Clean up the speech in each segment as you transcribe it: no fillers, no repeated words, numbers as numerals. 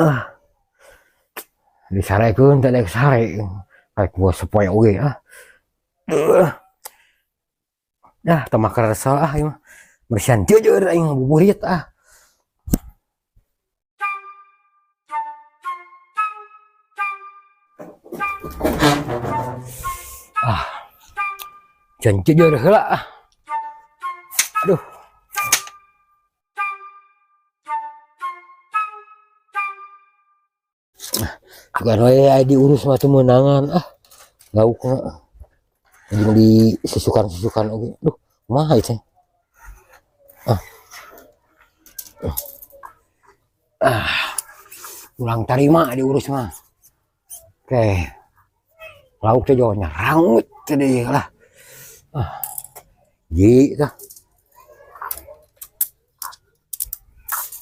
Ah, disarekeun teh dek sare. Kayak gua sepoi oge ah. Dah teu makar resel ah ieu mah. Bersihan jujur aing ngabuburit ah. Ah. Jangan jujur heula ah. Aduh. Bukan wae diurus mah menangan ah. Gauk mah. Jeung disusukan-susukan oge. Duh, kumaha ieu teh? Ulang tarima diurus mah. Oke. Lauk teh jo nyarangut teh deui lah. Ji tah.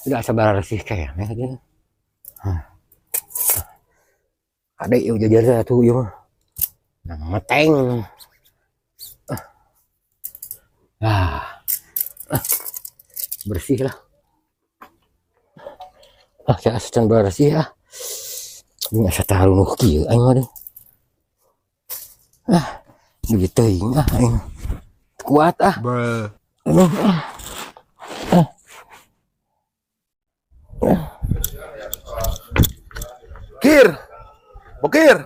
Tidak sabar sih kayaknya dia. Ada ieu jajar satu ieu mah. Nah, meteng. Bersih lah. Kayak asisten bersih ah. Ini asa taruh nu kieu aing mah deh. Begitu ingat aing. Kuat ah. Kir, Bokir,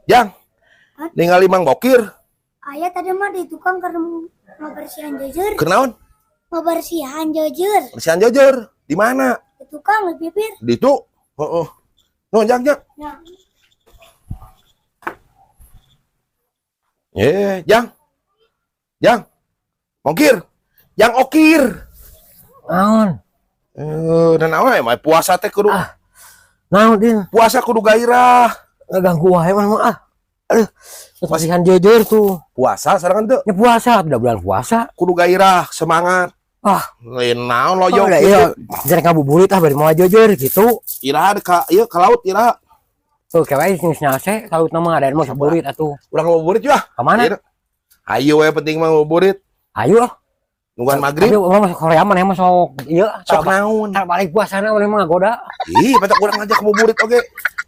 Jang, ningali Mang Bokir. Ayah tadi mah di tukang karena mau bersihan jujur. Kenaon? Mau bersihan jujur. Bersihan jujur. Di mana? Di tukang di bibir. Di itu. Oh. No, Jang. Ya. Jang. Bokir. Jang Okir. Naon? Dan awe mah puasa teh kudu. Naon din? Puasa kudu gairah. Ngeganggu wae mah ah. Aduh, bersihan jujur tuh. Puasa serangan teu. Ya puasa, udah bulan puasa. Kudu gairah, semangat. Lain naon loyok. Iya, jadi ngabuburit ah bari mau jujur gitu. Iraha ka ieu ka laut iraha. Tuh kayak geus nase laut nama ada mau saburit atuh. Urang ngabuburit ya. Ka mana? Ayo we penting mah ngabuburit. Ayo ah. Nungguan maghrib. Ayo urang Korea mah emang sok ieu sok naon. Tak balik puasana urang mah ngagoda. Ih, patak urang ngajak ngabuburit oge.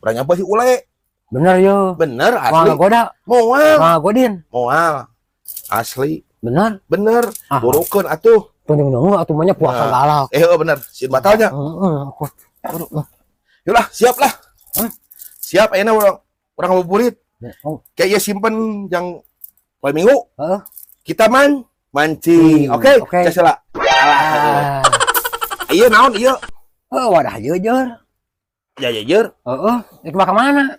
Urang nyapa si Ule. Bener yo. Bener Asli. asli. Goda. Moal. Godin. Moal. Asli. Bener. Burukeun atuh. Tunggu atuh mah puasa galak. Bener. Sin batalnya. Yulah, siap lah. Siap ayeuna urang ngabuburit. Kayak ieu simpen yang poe Minggu. Kita mancing. Oke. Casela. Ieu naon ieu? Wadah jujur. Ya jujur. Itu ka mana?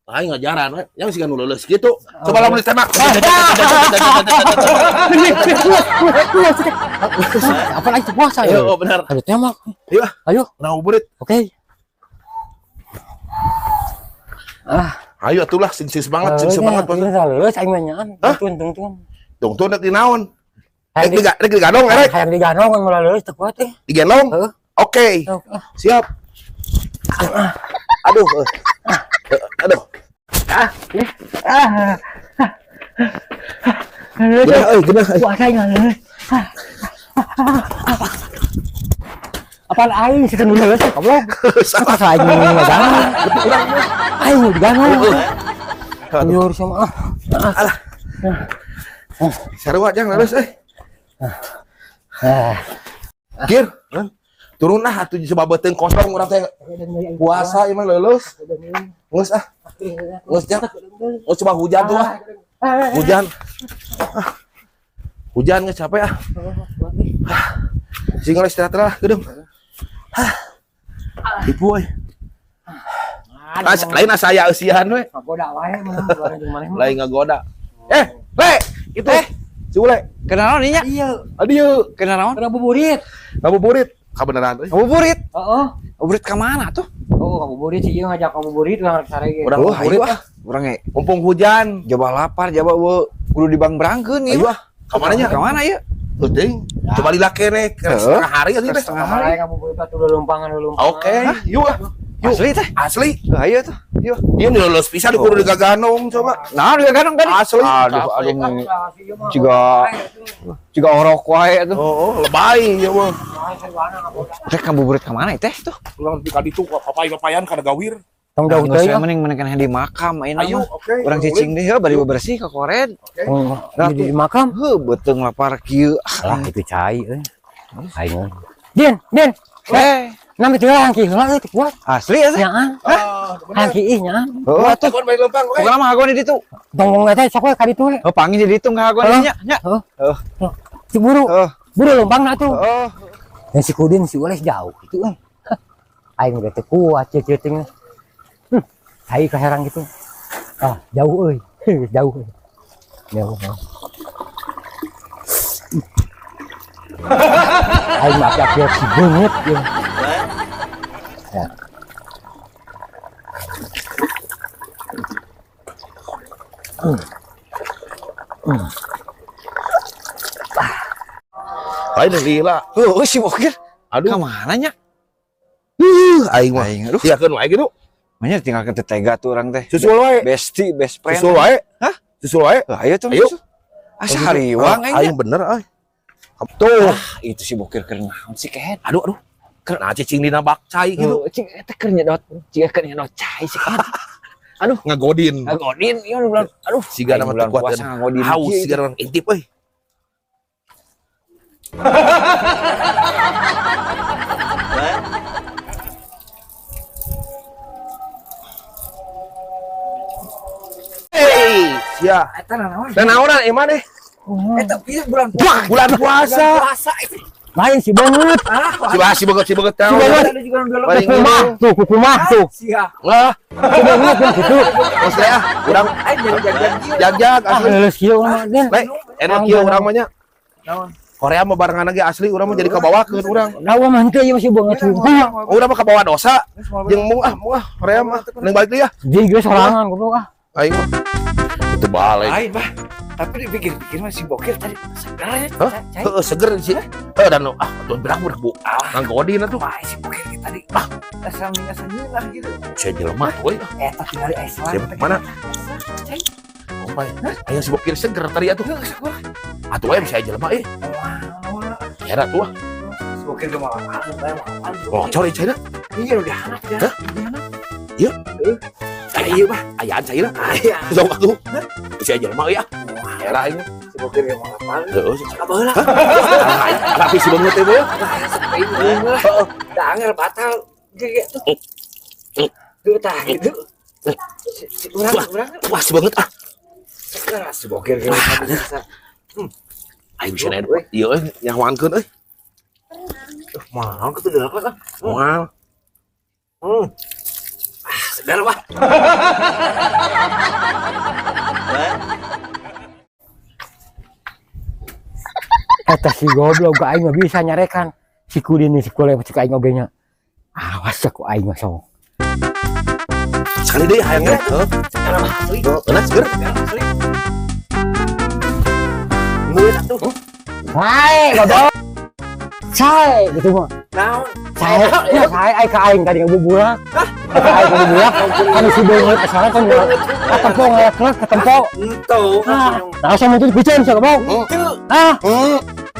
Aing ngajaran we, yang siga nu leuleus kitu. Coba lamun ditembak. Apa lagi puasa ya? Oh benar. Ayo tembak. Ayo, ngabuburit. Oke. Ayo atulah sing semangat leuleus aing mah nyaan. Tungtun nek di naon? Rek digadong rek. Hayang diganong mun leuleus teu kuat eh. Digendong? Oke. Siap. Aduh. Genah. Puasa enggak. Apaan aing sih kan leuleus goblok. Salah aing ngadangan. Aing diganong. Nyur sama Alah. Sarua jang leuleus Kir, turun lah atuh coba beuteung kosong urang teh puasa ieu mah leuleus. Geus Geus jang. Coba hujan tuh ah. Hujan geus capek ah. Sing istirahat lah gedeung. Ibu euy. Lain asa aya eusihan we. Ngagoda wae mana. Lain ngagoda. Le, itu. Si Ule. Kenaon nya? Adieu. Kenaon? Ngabuburit. Ngabuburit. Kabeneran euy. Ngabuburit. Heeh. Ngabuburit ka mana tuh? Ngabuburit sih ieu ngajak ngabuburit urang sarege. Urang ngabuburit ah. Urang ge Mumpung hujan. coba lapar, coba kudu dibang-brangkeun ieu. Ayo ah. Ka mana nya? Ka mana ieu? Teuing. Coba dilakene setengah hari atuh teh. Setengah hari. Ngabuburit atuh lumpangan. Oke. Yuk. Asli teh. Asli. Ayo tuh. Yuk. Ieu leuleus pisan kudu digaganong coba. Nah, dia ganong tadi. Asli. Aduh, ciga orok wae atuh. Oh, lebay ieu mah. Rek ngabuburit ka mana teh tuh? Urang di kadi tuh papai-papayan kada gawir. Tong jauh Geus teh ya. mending menekan di makam ayeuna Ayo, mah. oke. Urang cicing deui heuh bari bebersih ka koren. Di makam. Heuh beuteung lapar kieu. Lah itu cai euy. Aing. Din. Eh, Nama itu hangki heula teh kuat. asli ya teh? Nyaan. Hangki ih nyaan. Heuh atuh. Kon bae lempang oke. Pokona mah hagon di ditu. Tong teh sok we ka ditu we. Heuh panggil di ditu hagon nya. Nya. Heeh. Si buru. Heuh. Buru lompang na tuh. Oh. Yang si Kudin si Ules jauh gitu eh. Aing udah teu kuat ceuting. Cai kaherang gitu. Ah, jauh euy. Jauh. Jauh. Aing mah piak si beungeut ya. Ya. Lain lila. Heuh si bokir. Aduh. Ka mana nya? Aing mah. Aing aduh. Siakeun wae gitu. Manya tinggal ke tetega tuh orang teh. Susul wae. Besti, best friend. Susul wae. Hah? Susul wae. Lah ayo tuh. Ayo. Asa hariwang Aing aing. bener ay. Tuh. Itu si bokir keur naon sih kehet. Aduh. Nah cicing dina bakcai gitu. Cing eta keur nyedot, cing keur nyedot cai sih kehet. Aduh, Ngagodin. ngagodin ieu bulan. Aduh, Siga nama bulan kuat puasa ngagodin. haus kieu, siga orang intip euy. Hei, sia. Eta naon? Dan naonan emang deh. Eta pieu bulan Wah, bulan puasa. puasa itu. Lain si beungeut. Si banget tahu. Ada juga udah Paling Kumah tuh, kumah tuh. sia. Lah, Si beungeut yang gitu. bos ya, urang Aing jajan-jajan kieu. jag-jag Ah, asli. geus kieu mah Den. Le, enak kieu urang mah nya. Korea mah barengan lagi asli urang mah jadi kabawakeun urang. Dawa mah henteu ieu masih beungeut. Urang mah kabawa dosa. Jeung moal Korea mah ning balik deui ya. Jadi geus sorangan goblok ah. Aing mah itu balik. Lain, Bah. Tapi dipikir-pikir mah si bokir tadi segar ya. Hah? Heeh, seger sih. Dan tuh bilang udah bu. Nggodin atuh. Wah, si bokir tadi. Asal mingasanyulah gitu. Saya jelema euy. Eta tinggal Islam. Siapa mana? Oh, bae. Aya si bokir seger tadi atuh. Atuh aya bisa jelema euy. Era tuh. Si bokir ge malah malu. Oh, cori cina. Iya udah hangat ya. Hah? Iya. Iya, Bah. Ayaan cairna. Iya. Sok atuh. Bisa jelema euy ah. Era ini. Si bokir ge malah malu. Heeh. Kabeula. Tapi si banget teh ya. Heeh. Da angel batal ge tuh. Tuh tah gitu. Si urang Wah, si banget ah. sekeras si bokir ge bisa. Aing bisa naik. Iya euy, nyahoankeun euy. Mahal ke tuh dapat ah. Moal. Segar, Bah. Eta si goblok gak aing mah bisa nyarekan. Si Kudin si Kule cek aing oge nya. Awas ya ku aing mah sok. Sekali deh hayang ya. Heeh. Asli. Enak seger. Asli. Ngeut atuh. Hai, goblok. Sai gitu mah. Naon? Saya ya saya ai ka aing tadi ngabuburak. Ka aing ngabuburak kan si beungeut asalna kan katempo ngelek katempo. Ento. Nah, sama itu bicen sih goblok. Ah,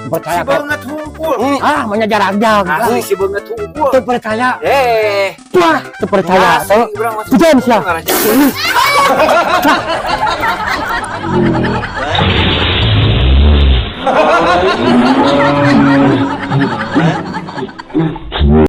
percaya Si kan? banget hungkul. Ah, manya jarak-jarak. Asli si banget hungkul. Teu percaya. Wah, teu percaya. Asli, urang masuk. Bicen sih. Ngaraja.